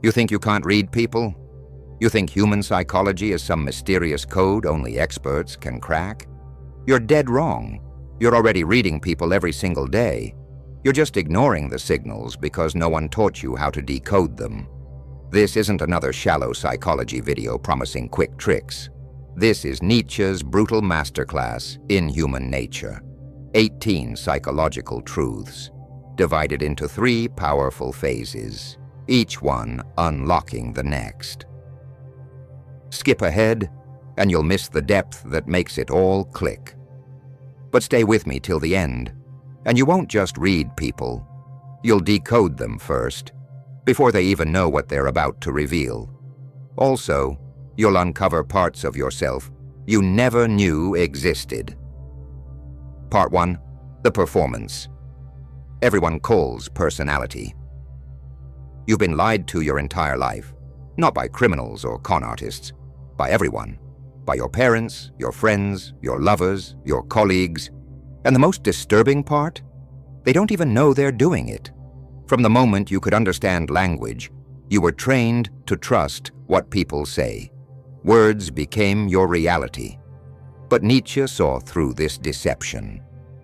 You think you can't read people? You think human psychology is some mysterious code only experts can crack? You're dead wrong. You're already reading people every single day. You're just ignoring the signals because no one taught you how to decode them. This isn't another shallow psychology video promising quick tricks. This is Nietzsche's brutal masterclass in human nature. 18 psychological truths, divided into 3 powerful phases, each one unlocking the next. Skip ahead, and you'll miss the depth that makes it all click. But stay with me till the end, and you won't just read people. You'll decode them first, before they even know what they're about to reveal. Also, you'll uncover parts of yourself you never knew existed. Part 1. The performance. Everyone calls personality. You've been lied to your entire life, not by criminals or con artists, by everyone. By your parents, your friends, your lovers, your colleagues. And the most disturbing part? They don't even know they're doing it. From the moment you could understand language, you were trained to trust what people say. Words became your reality. But Nietzsche saw through this deception.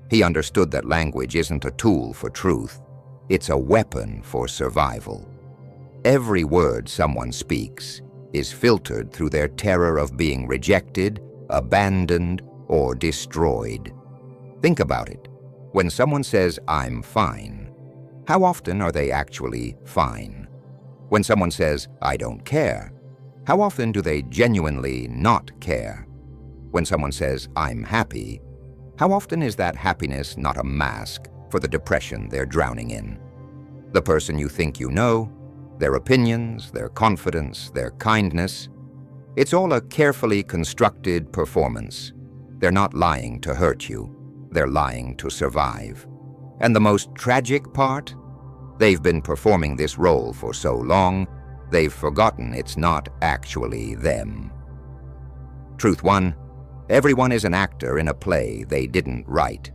He understood that language isn't a tool for truth. It's a weapon for survival. Every word someone speaks is filtered through their terror of being rejected, abandoned, or destroyed. Think about it. When someone says, "I'm fine," how often are they actually fine? When someone says, "I don't care," how often do they genuinely not care? When someone says, "I'm happy," how often is that happiness not a mask for the depression they're drowning in? The person you think you know, their opinions, their confidence, their kindness, it's all a carefully constructed performance. They're not lying to hurt you. They're lying to survive. And the most tragic part? They've been performing this role for so long, they've forgotten it's not actually them. Truth 1. Everyone is an actor in a play they didn't write.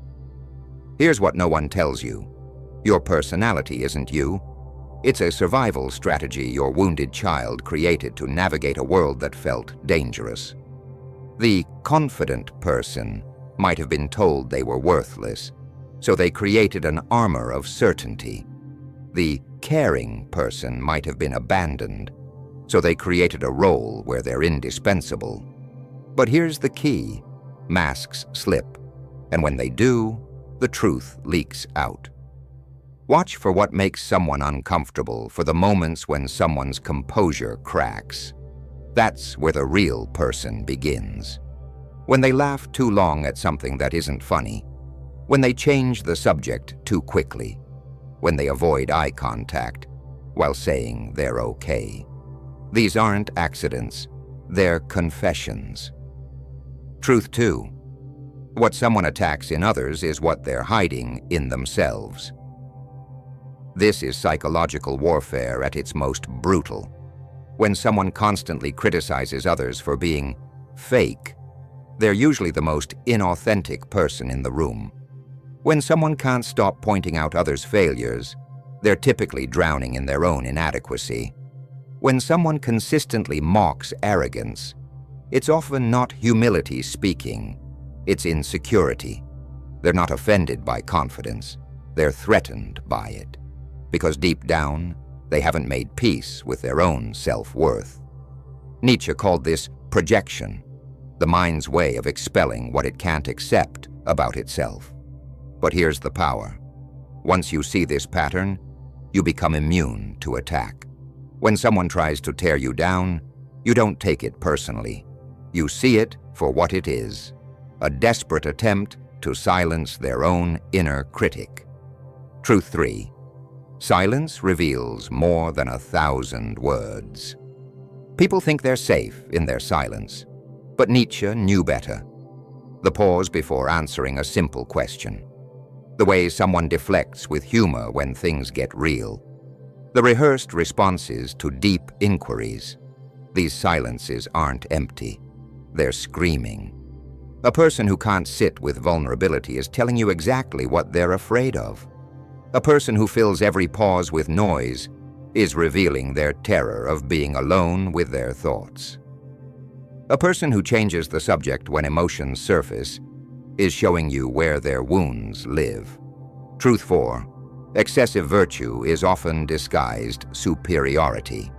Here's what no one tells you. Your personality isn't you. It's a survival strategy your wounded child created to navigate a world that felt dangerous. The confident person might have been told they were worthless, so they created an armor of certainty. The caring person might have been abandoned, so they created a role where they're indispensable. But here's the key. Masks slip, and when they do, the truth leaks out. Watch for what makes someone uncomfortable, for the moments when someone's composure cracks. That's where the real person begins. When they laugh too long at something that isn't funny. When they change the subject too quickly. When they avoid eye contact while saying they're okay. These aren't accidents, they're confessions. Truth 2. What someone attacks in others is what they're hiding in themselves. This is psychological warfare at its most brutal. When someone constantly criticizes others for being fake, they're usually the most inauthentic person in the room. When someone can't stop pointing out others' failures, they're typically drowning in their own inadequacy. When someone consistently mocks arrogance, it's often not humility speaking, it's insecurity. They're not offended by confidence, they're threatened by it. Because deep down, they haven't made peace with their own self-worth. Nietzsche called this projection, the mind's way of expelling what it can't accept about itself. But here's the power. Once you see this pattern, you become immune to attack. When someone tries to tear you down, you don't take it personally. You see it for what it is, a desperate attempt to silence their own inner critic. Truth 3. Silence reveals more than 1,000 words. People think they're safe in their silence, but Nietzsche knew better. The pause before answering a simple question. The way someone deflects with humor when things get real. The rehearsed responses to deep inquiries. These silences aren't empty. They're screaming. A person who can't sit with vulnerability is telling you exactly what they're afraid of. A person who fills every pause with noise is revealing their terror of being alone with their thoughts. A person who changes the subject when emotions surface is showing you where their wounds live. Truth 4. Excessive virtue is often disguised superiority.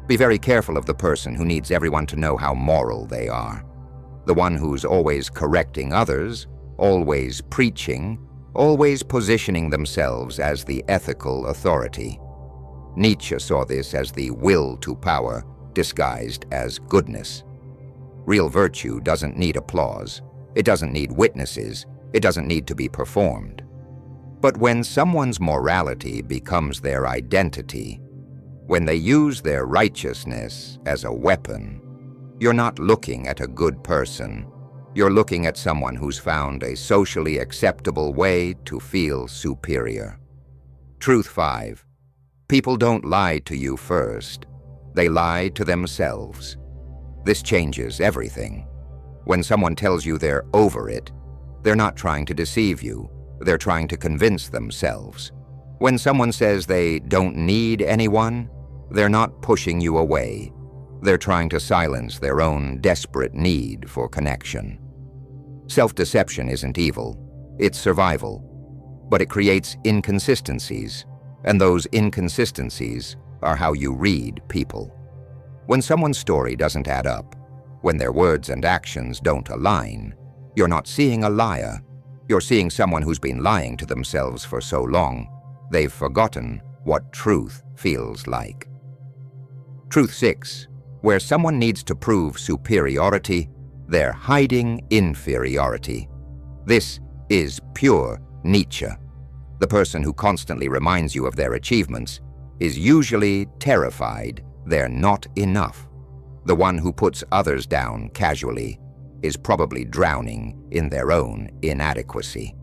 Be very careful of the person who needs everyone to know how moral they are. The one who's always correcting others, always preaching, always positioning themselves as the ethical authority. Nietzsche saw this as the will to power disguised as goodness. Real virtue doesn't need applause. It doesn't need witnesses. It doesn't need to be performed. But when someone's morality becomes their identity, when they use their righteousness as a weapon, you're not looking at a good person. You're looking at someone who's found a socially acceptable way to feel superior. Truth 5. People don't lie to you first. They lie to themselves. This changes everything. When someone tells you they're over it, they're not trying to deceive you. They're trying to convince themselves. When someone says they don't need anyone, they're not pushing you away. They're trying to silence their own desperate need for connection. Self-deception isn't evil. It's survival. But it creates inconsistencies, and those inconsistencies are how you read people. When someone's story doesn't add up, when their words and actions don't align, you're not seeing a liar. You're seeing someone who's been lying to themselves for so long, they've forgotten what truth feels like. Truth 6. Where someone needs to prove superiority, they're hiding inferiority. This is pure Nietzsche. The person who constantly reminds you of their achievements is usually terrified they're not enough. The one who puts others down casually is probably drowning in their own inadequacy.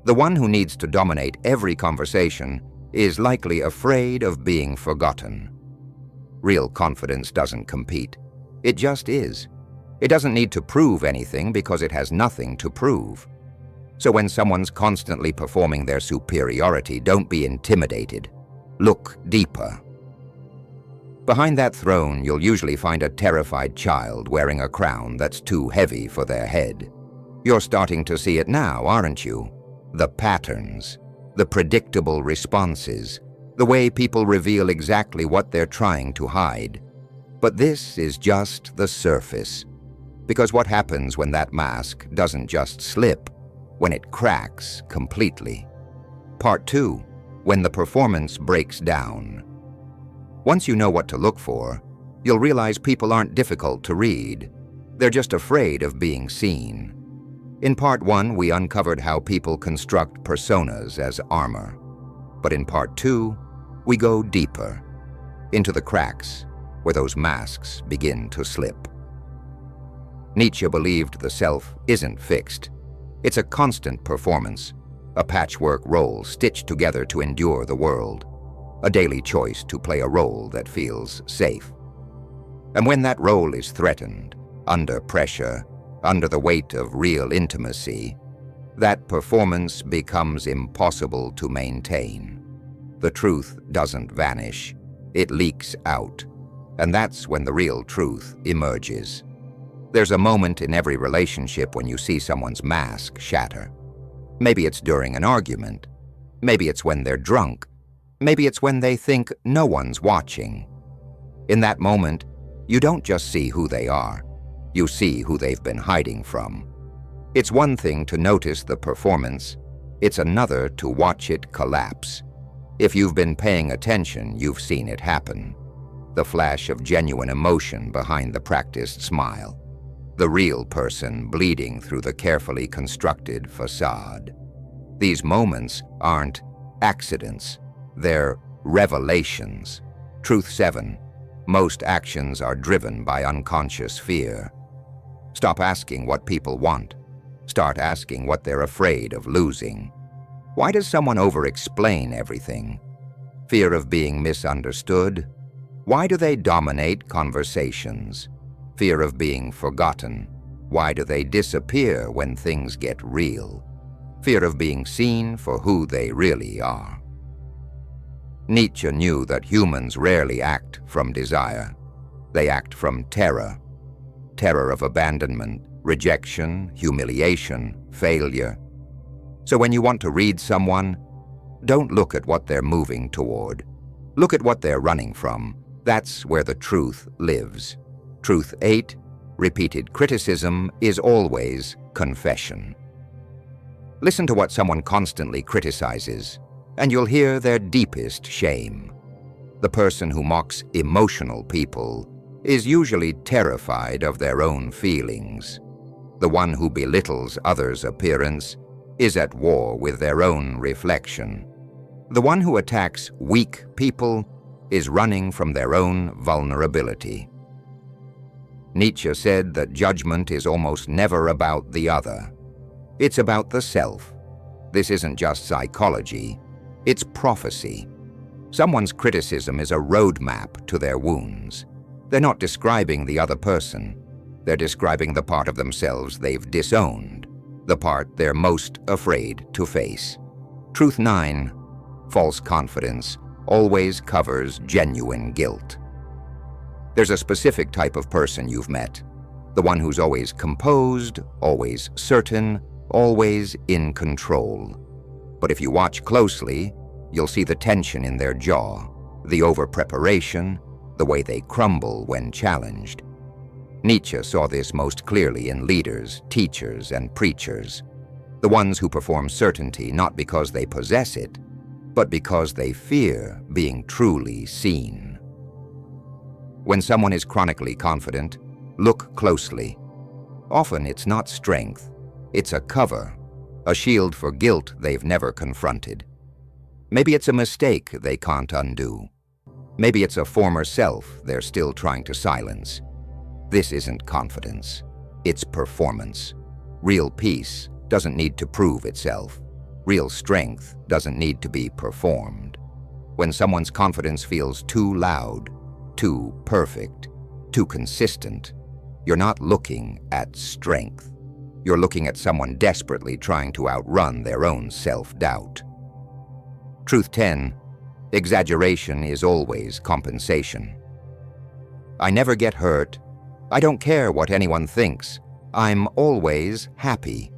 The one who needs to dominate every conversation is likely afraid of being forgotten. Real confidence doesn't compete. It just is. It doesn't need to prove anything because it has nothing to prove. So when someone's constantly performing their superiority, don't be intimidated. Look deeper. Behind that throne, you'll usually find a terrified child wearing a crown that's too heavy for their head. You're starting to see it now, aren't you? The patterns, the predictable responses, the way people reveal exactly what they're trying to hide. But this is just the surface. Because what happens when that mask doesn't just slip, when it cracks completely? Part 2. When the performance breaks down. Once you know what to look for, you'll realize people aren't difficult to read. They're just afraid of being seen. In Part 1, we uncovered how people construct personas as armor. But in Part 2, we go deeper, into the cracks where those masks begin to slip. Nietzsche believed the self isn't fixed. It's a constant performance, a patchwork role stitched together to endure the world, a daily choice to play a role that feels safe. And when that role is threatened, under pressure, under the weight of real intimacy, that performance becomes impossible to maintain. The truth doesn't vanish, it leaks out, and that's when the real truth emerges. There's a moment in every relationship when you see someone's mask shatter. Maybe it's during an argument. Maybe it's when they're drunk. Maybe it's when they think no one's watching. In that moment, you don't just see who they are. You see who they've been hiding from. It's one thing to notice the performance. It's another to watch it collapse. If you've been paying attention, you've seen it happen. The flash of genuine emotion behind the practiced smile. The real person bleeding through the carefully constructed facade. These moments aren't accidents. They're revelations. Truth 7. Most actions are driven by unconscious fear. Stop asking what people want. Start asking what they're afraid of losing. Why does someone over-explain everything? Fear of being misunderstood? Why do they dominate conversations? Fear of being forgotten? Why do they disappear when things get real? Fear of being seen for who they really are. Nietzsche knew that humans rarely act from desire. They act from terror. Terror of abandonment, rejection, humiliation, failure. So when you want to read someone, don't look at what they're moving toward. Look at what they're running from. That's where the truth lives. Truth 8, repeated criticism is always confession. Listen to what someone constantly criticizes, and you'll hear their deepest shame. The person who mocks emotional people is usually terrified of their own feelings. The one who belittles others' appearance is at war with their own reflection. The one who attacks weak people is running from their own vulnerability. Nietzsche said that judgment is almost never about the other. It's about the self. This isn't just psychology, it's prophecy. Someone's criticism is a roadmap to their wounds. They're not describing the other person. They're describing the part of themselves they've disowned, the part they're most afraid to face. Truth 9, false confidence always covers genuine guilt. There's a specific type of person you've met, the one who's always composed, always certain, always in control. But if you watch closely, you'll see the tension in their jaw, the over-preparation, the way they crumble when challenged. Nietzsche saw this most clearly in leaders, teachers, and preachers, the ones who perform certainty not because they possess it, but because they fear being truly seen. When someone is chronically confident, look closely. Often it's not strength, it's a cover, a shield for guilt they've never confronted. Maybe it's a mistake they can't undo. Maybe it's a former self they're still trying to silence. This isn't confidence, it's performance. Real peace doesn't need to prove itself. Real strength doesn't need to be performed. When someone's confidence feels too loud, too perfect, too consistent, you're not looking at strength. You're looking at someone desperately trying to outrun their own self-doubt. Truth 10, exaggeration is always compensation. I never get hurt. I don't care what anyone thinks. I'm always happy.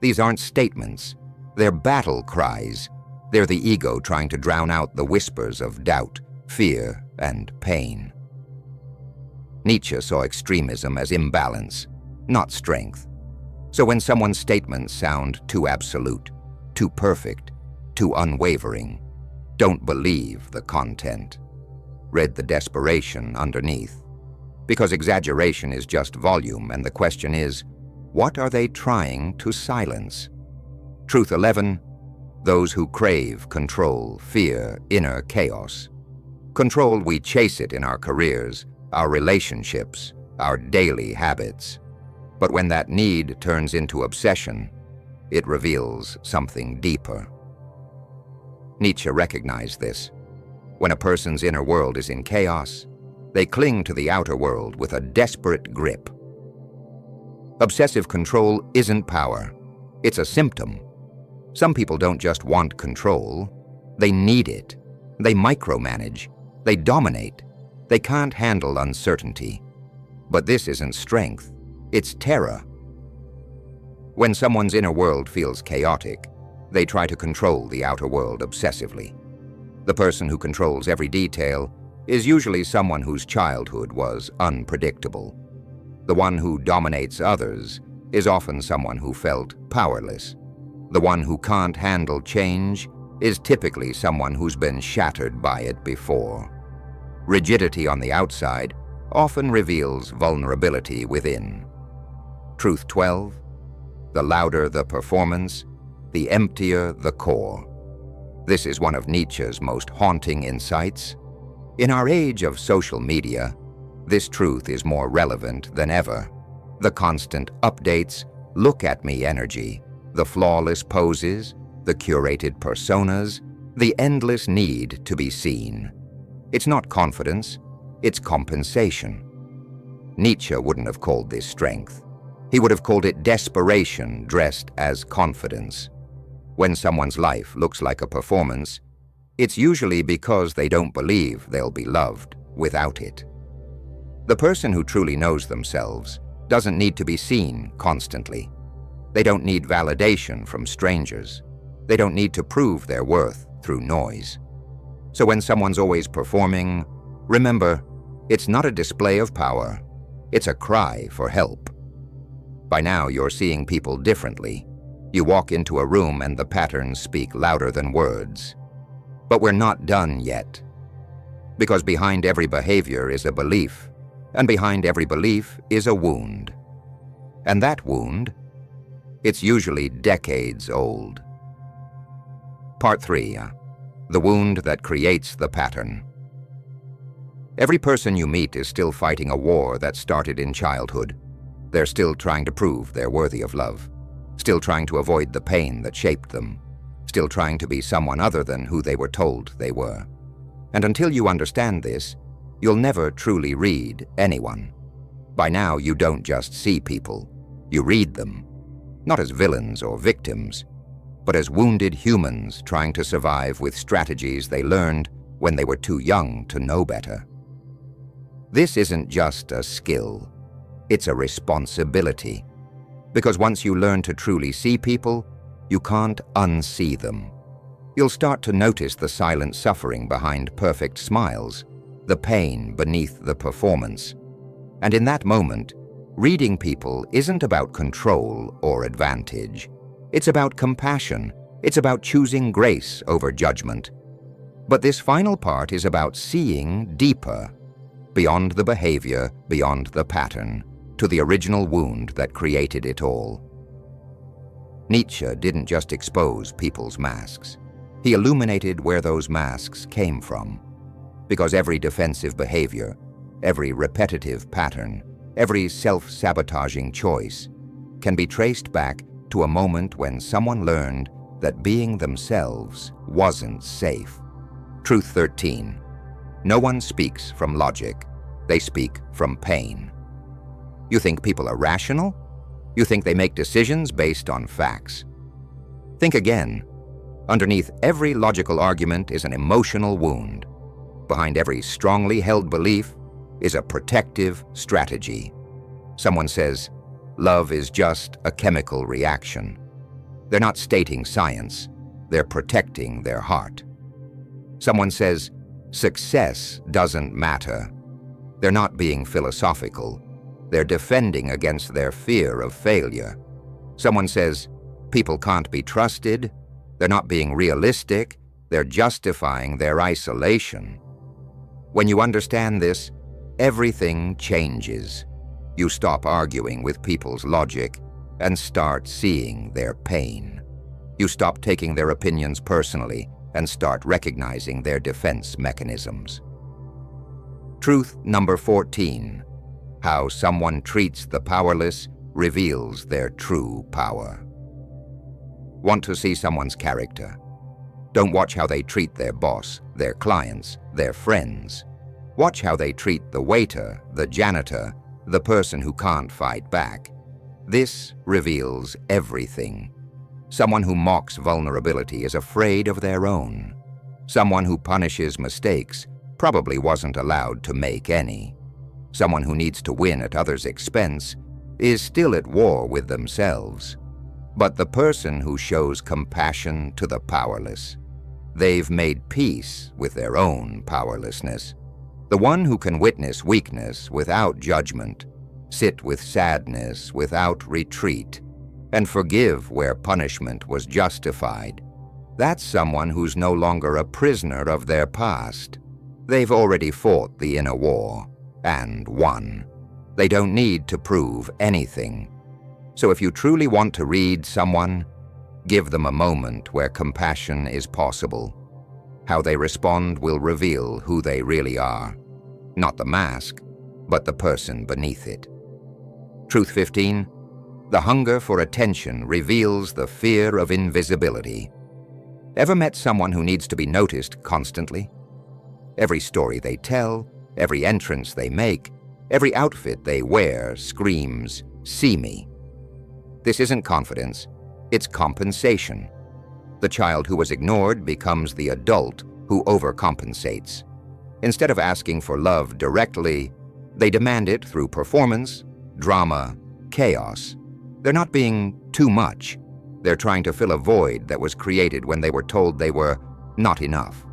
These aren't statements. They're battle cries. They're the ego trying to drown out the whispers of doubt, fear, and pain. Nietzsche saw extremism as imbalance, not strength. So when someone's statements sound too absolute, too perfect, too unwavering, don't believe the content. Read the desperation underneath. Because exaggeration is just volume, and the question is, what are they trying to silence? Truth 11, those who crave control fear inner chaos. Control, we chase it in our careers, our relationships, our daily habits. But when that need turns into obsession, it reveals something deeper. Nietzsche recognized this. When a person's inner world is in chaos, they cling to the outer world with a desperate grip. Obsessive control isn't power. It's a symptom. Some people don't just want control. They need it. They micromanage. They dominate. They can't handle uncertainty. But this isn't strength. It's terror. When someone's inner world feels chaotic, they try to control the outer world obsessively. The person who controls every detail is usually someone whose childhood was unpredictable. The one who dominates others is often someone who felt powerless. The one who can't handle change is typically someone who's been shattered by it before. Rigidity on the outside often reveals vulnerability within. Truth 12, the louder the performance, the emptier the core. This is one of Nietzsche's most haunting insights. In our age of social media, this truth is more relevant than ever. The constant updates, look-at-me energy, the flawless poses, the curated personas, the endless need to be seen. It's not confidence, it's compensation. Nietzsche wouldn't have called this strength. He would have called it desperation dressed as confidence. When someone's life looks like a performance, It's usually because they don't believe they'll be loved without it. The person who truly knows themselves doesn't need to be seen constantly. They don't need validation from strangers. They don't need to prove their worth through noise. So when someone's always performing, remember, it's not a display of power. It's a cry for help. By now, you're seeing people differently. You walk into a room and the patterns speak louder than words. But we're not done yet. Because behind every behavior is a belief, and behind every belief is a wound. And that wound, it's usually decades old. Part 3. The wound that creates the pattern. Every person you meet is still fighting a war that started in childhood. They're still trying to prove they're worthy of love, still trying to avoid the pain that shaped them, still trying to be someone other than who they were told they were. And until you understand this, you'll never truly read anyone. By now, you don't just see people, you read them, not as villains or victims, but as wounded humans trying to survive with strategies they learned when they were too young to know better. This isn't just a skill, it's a responsibility. Because once you learn to truly see people, you can't unsee them. You'll start to notice the silent suffering behind perfect smiles, the pain beneath the performance. And in that moment, reading people isn't about control or advantage. It's about compassion. It's about choosing grace over judgment. But this final part is about seeing deeper, beyond the behavior, beyond the pattern, to the original wound that created it all. Nietzsche didn't just expose people's masks. He illuminated where those masks came from. Because every defensive behavior, every repetitive pattern, every self-sabotaging choice can be traced back to a moment when someone learned that being themselves wasn't safe. Truth 13. No one speaks from logic. They speak from pain. You think people are rational? You think they make decisions based on facts? Think again. Underneath every logical argument is an emotional wound. Behind every strongly held belief is a protective strategy. Someone says, love is just a chemical reaction. They're not stating science. They're protecting their heart. Someone says, success doesn't matter. They're not being philosophical. They're defending against their fear of failure. Someone says, people can't be trusted. They're not being realistic. They're justifying their isolation. When you understand this, everything changes. You stop arguing with people's logic and start seeing their pain. You stop taking their opinions personally and start recognizing their defense mechanisms. Truth number 14. How someone treats the powerless reveals their true power. Want to see someone's character? Don't watch how they treat their boss, their clients, their friends. Watch how they treat the waiter, the janitor, the person who can't fight back. This reveals everything. Someone who mocks vulnerability is afraid of their own. Someone who punishes mistakes probably wasn't allowed to make any. Someone who needs to win at others' expense is still at war with themselves. But the person who shows compassion to the powerless, they've made peace with their own powerlessness. The one who can witness weakness without judgment, sit with sadness without retreat, and forgive where punishment was justified. That's someone who's no longer a prisoner of their past. They've already fought the inner war and won. They don't need to prove anything. So if you truly want to read someone, give them a moment where compassion is possible. How they respond will reveal who they really are. Not the mask, but the person beneath it. Truth 15. The hunger for attention reveals the fear of invisibility. Ever met someone who needs to be noticed constantly? Every story they tell, every entrance they make, every outfit they wear screams, "See me." This isn't confidence, it's compensation. The child who was ignored becomes the adult who overcompensates. Instead of asking for love directly, they demand it through performance, drama, chaos. They're not being too much. They're trying to fill a void that was created when they were told they were not enough.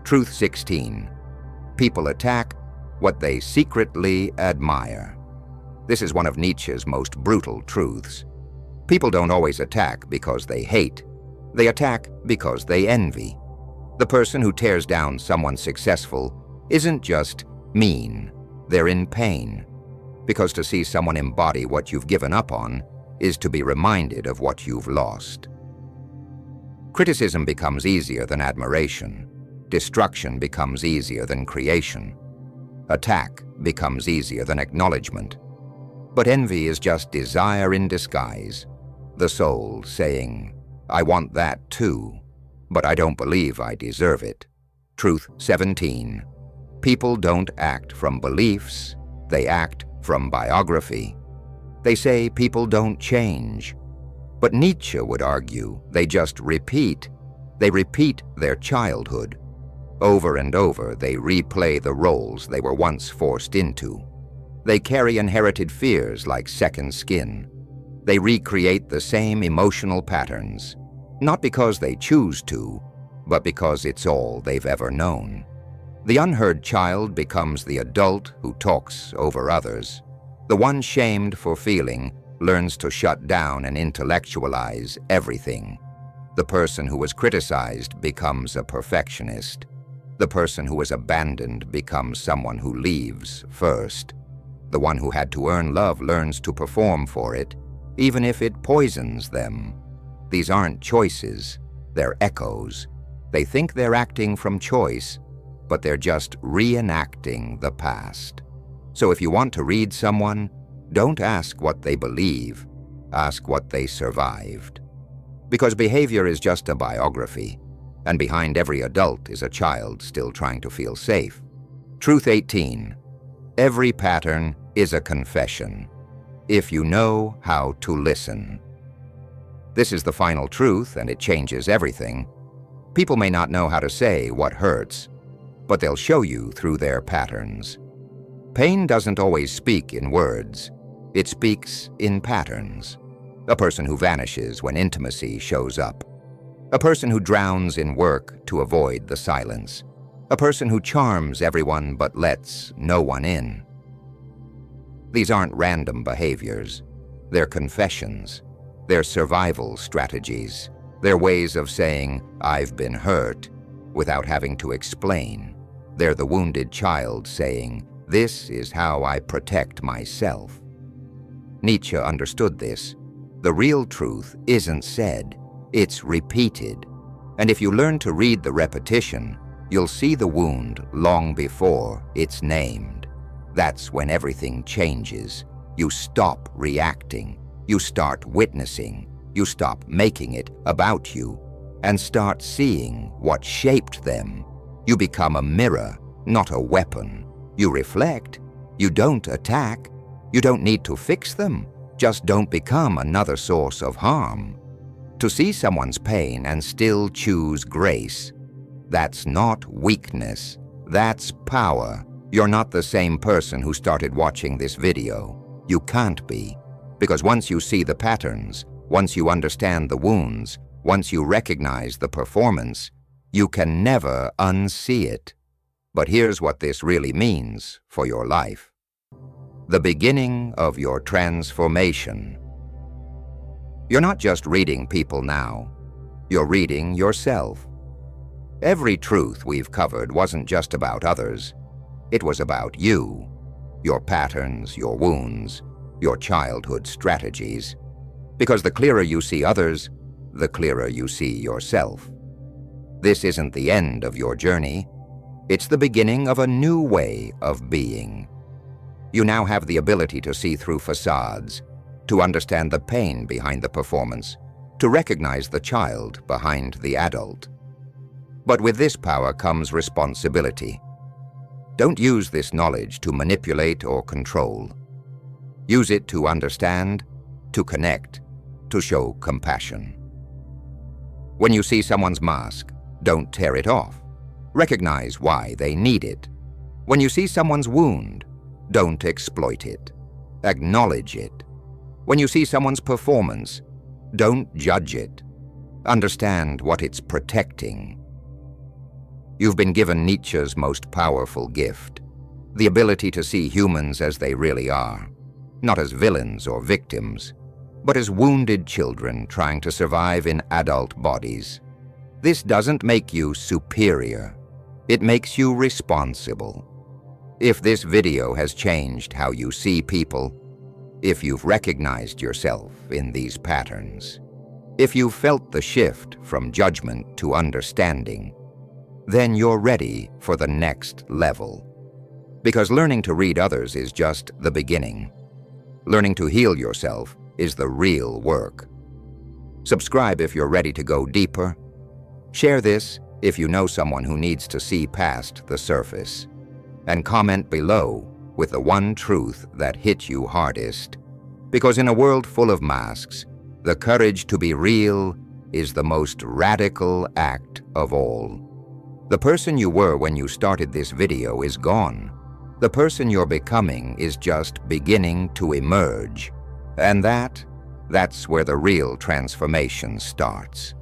Truth 16. People attack what they secretly admire. This is one of Nietzsche's most brutal truths. People don't always attack because they hate. They attack because they envy. The person who tears down someone successful isn't just mean, they're in pain. Because to see someone embody what you've given up on is to be reminded of what you've lost. Criticism becomes easier than admiration. Destruction becomes easier than creation. Attack becomes easier than acknowledgement. But envy is just desire in disguise. The soul saying, I want that too, but I don't believe I deserve it. Truth 17. People don't act from beliefs, they act from biography. They say people don't change. But Nietzsche would argue they just repeat. They repeat their childhood. Over and over, they replay the roles they were once forced into. They carry inherited fears like second skin. They recreate the same emotional patterns, not because they choose to, but because it's all they've ever known. The unheard child becomes the adult who talks over others. The one shamed for feeling learns to shut down and intellectualize everything. The person who was criticized becomes a perfectionist. The person who is abandoned becomes someone who leaves first. The one who had to earn love learns to perform for it, even if it poisons them. These aren't choices, they're echoes. They think they're acting from choice, but they're just reenacting the past. So if you want to read someone, don't ask what they believe, ask what they survived. Because behavior is just a biography, and behind every adult is a child still trying to feel safe. Truth 18. Every pattern is a confession, if you know how to listen. This is the final truth, and it changes everything. People may not know how to say what hurts, but they'll show you through their patterns. Pain doesn't always speak in words. It speaks in patterns. A person who vanishes when intimacy shows up. A person who drowns in work to avoid the silence. A person who charms everyone but lets no one in. These aren't random behaviors. They're confessions. They're survival strategies. They're ways of saying, I've been hurt, without having to explain. They're the wounded child saying, this is how I protect myself. Nietzsche understood this. The real truth isn't said, it's repeated. And if you learn to read the repetition, you'll see the wound long before it's named. That's when everything changes. You stop reacting. You start witnessing. You stop making it about you and start seeing what shaped them. You become a mirror, not a weapon. You reflect. You don't attack. You don't need to fix them. Just don't become another source of harm. To see someone's pain and still choose grace, that's not weakness. That's power. You're not the same person who started watching this video. You can't be. Because once you see the patterns, once you understand the wounds, once you recognize the performance, you can never unsee it. But here's what this really means for your life. The beginning of your transformation. You're not just reading people now. You're reading yourself. Every truth we've covered wasn't just about others. It was about you, your patterns, your wounds, your childhood strategies. Because the clearer you see others, the clearer you see yourself. This isn't the end of your journey. It's the beginning of a new way of being. You now have the ability to see through facades, to understand the pain behind the performance, to recognize the child behind the adult. But with this power comes responsibility. Don't use this knowledge to manipulate or control. Use it to understand, to connect, to show compassion. When you see someone's mask, don't tear it off. Recognize why they need it. When you see someone's wound, don't exploit it. Acknowledge it. When you see someone's performance, don't judge it. Understand what it's protecting. You've been given Nietzsche's most powerful gift, the ability to see humans as they really are, not as villains or victims, but as wounded children trying to survive in adult bodies. This doesn't make you superior. It makes you responsible. If this video has changed how you see people, if you've recognized yourself in these patterns, if you've felt the shift from judgment to understanding, then you're ready for the next level. Because learning to read others is just the beginning. Learning to heal yourself is the real work. Subscribe if you're ready to go deeper. Share this if you know someone who needs to see past the surface. And comment below with the one truth that hit you hardest. Because in a world full of masks, the courage to be real is the most radical act of all. The person you were when you started this video is gone. The person you're becoming is just beginning to emerge. And that's where the real transformation starts.